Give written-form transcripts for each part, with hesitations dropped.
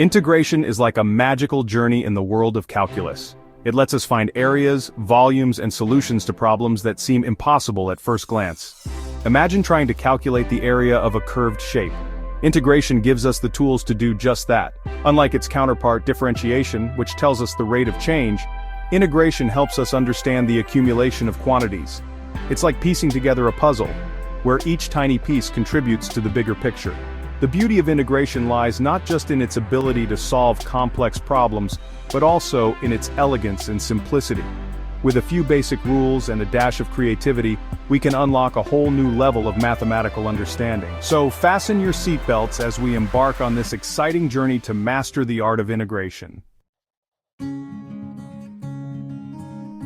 Integration is like a magical journey in the world of calculus. It lets us find areas, volumes, and solutions to problems that seem impossible at first glance. Imagine trying to calculate the area of a curved shape. Integration gives us the tools to do just that. Unlike its counterpart, differentiation, which tells us the rate of change, integration helps us understand the accumulation of quantities. It's like piecing together a puzzle, where each tiny piece contributes to the bigger picture. The beauty of integration lies not just in its ability to solve complex problems, but also in its elegance and simplicity. With a few basic rules and a dash of creativity, we can unlock a whole new level of mathematical understanding. So fasten your seatbelts as we embark on this exciting journey to master the art of integration.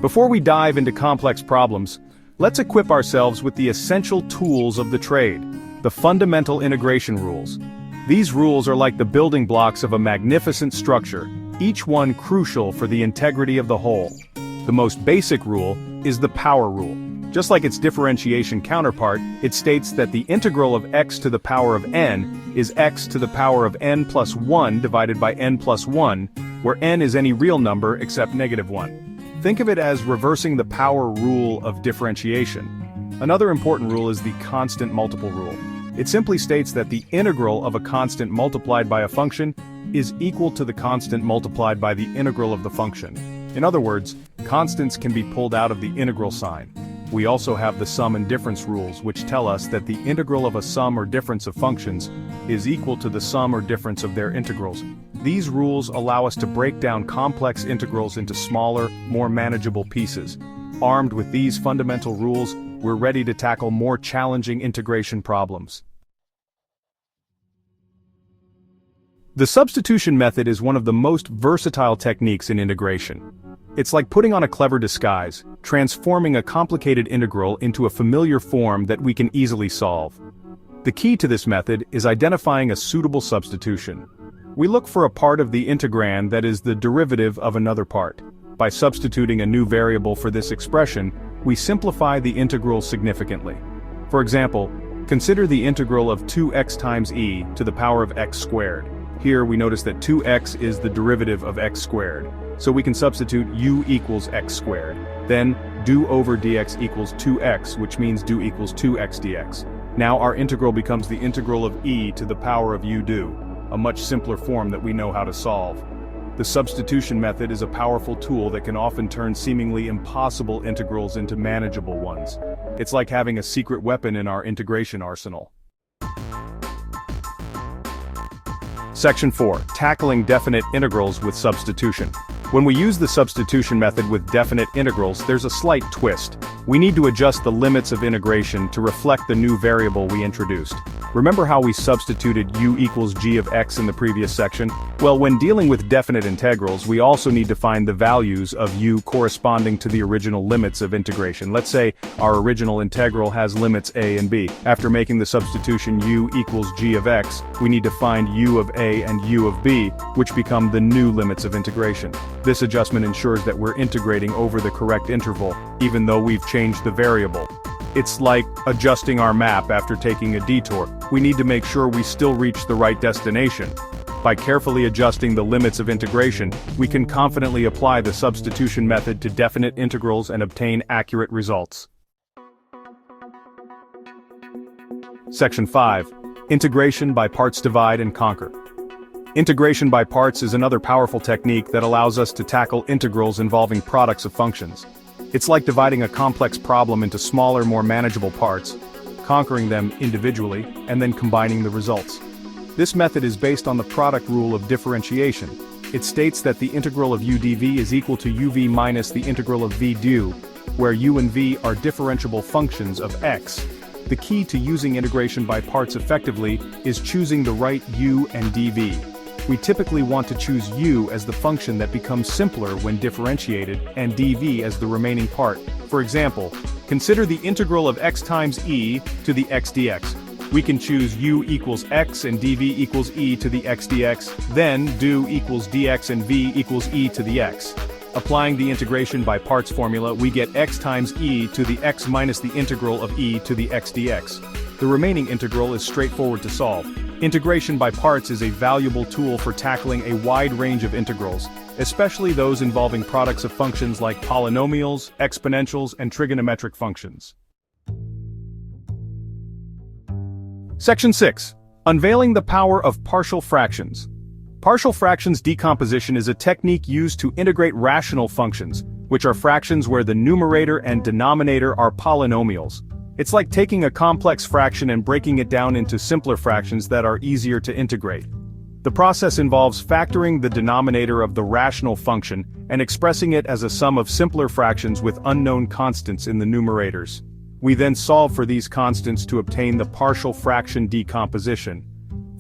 Before we dive into complex problems, let's equip ourselves with the essential tools of the trade. The fundamental integration rules. These rules are like the building blocks of a magnificent structure, each one crucial for the integrity of the whole. The most basic rule is the power rule. Just like its differentiation counterpart, it states that the integral of x to the power of n is x to the power of n plus 1 divided by n plus 1, where n is any real number except -1. Think of it as reversing the power rule of differentiation. Another important rule is the constant multiple rule. It simply states that the integral of a constant multiplied by a function is equal to the constant multiplied by the integral of the function. In other words, constants can be pulled out of the integral sign. We also have the sum and difference rules, which tell us that the integral of a sum or difference of functions is equal to the sum or difference of their integrals. These rules allow us to break down complex integrals into smaller, more manageable pieces. Armed with these fundamental rules, we're ready to tackle more challenging integration problems. The substitution method is one of the most versatile techniques in integration. It's like putting on a clever disguise, transforming a complicated integral into a familiar form that we can easily solve. The key to this method is identifying a suitable substitution. We look for a part of the integrand that is the derivative of another part. By substituting a new variable for this expression, we simplify the integral significantly. For example, consider the integral of 2x times e to the power of x squared. Here we notice that 2x is the derivative of x squared, so we can substitute u equals x squared. Then, do over dx equals 2x, which means do equals 2x dx. Now our integral becomes the integral of e to the power of u do, a much simpler form that we know how to solve. The substitution method is a powerful tool that can often turn seemingly impossible integrals into manageable ones. It's like having a secret weapon in our integration arsenal. Section 4. Tackling definite integrals with substitution. When we use the substitution method with definite integrals, there's a slight twist. We need to adjust the limits of integration to reflect the new variable we introduced. Remember how we substituted u equals g of x in the previous section? Well, when dealing with definite integrals, we also need to find the values of u corresponding to the original limits of integration. Let's say our original integral has limits a and b. After making the substitution u equals g of x, we need to find u of a and u of b, which become the new limits of integration. This adjustment ensures that we're integrating over the correct interval, even though we've changed the variable. It's like adjusting our map after taking a detour. We need to make sure we still reach the right destination. By carefully adjusting the limits of integration, we can confidently apply the substitution method to definite integrals and obtain accurate results. Section 5. Integration by parts divide and conquer. Integration by parts is another powerful technique that allows us to tackle integrals involving products of functions. It's like dividing a complex problem into smaller, more manageable parts, conquering them individually, and then combining the results. This method is based on the product rule of differentiation. It states that the integral of u dv is equal to uv minus the integral of v du, where u and v are differentiable functions of x. The key to using integration by parts effectively is choosing the right u and dv. We typically want to choose u as the function that becomes simpler when differentiated, and dv as the remaining part. For example, consider the integral of x times e to the x dx. We can choose u equals x and dv equals e to the x dx, then do equals dx and v equals e to the x. Applying the integration by parts formula, we get x times e to the x minus the integral of e to the x dx. The remaining integral is straightforward to solve. Integration by parts is a valuable tool for tackling a wide range of integrals, especially those involving products of functions like polynomials, exponentials, and trigonometric functions. Section 6. Unveiling the power of partial fractions. Partial fractions decomposition is a technique used to integrate rational functions, which are fractions where the numerator and denominator are polynomials. It's like taking a complex fraction and breaking it down into simpler fractions that are easier to integrate. The process involves factoring the denominator of the rational function and expressing it as a sum of simpler fractions with unknown constants in the numerators. We then solve for these constants to obtain the partial fraction decomposition.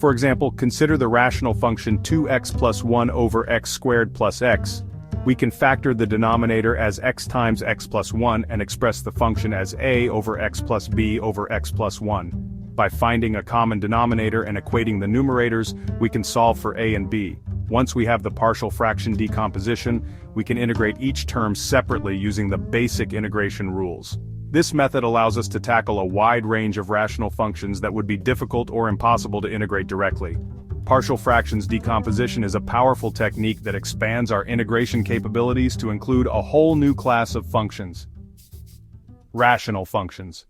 For example, consider the rational function 2x plus 1 over x squared plus x. We can factor the denominator as x times x plus 1 and express the function as a over x plus b over x plus 1. By finding a common denominator and equating the numerators, we can solve for a and b. Once we have the partial fraction decomposition, we can integrate each term separately using the basic integration rules. This method allows us to tackle a wide range of rational functions that would be difficult or impossible to integrate directly. Partial fractions decomposition is a powerful technique that expands our integration capabilities to include a whole new class of functions: rational functions.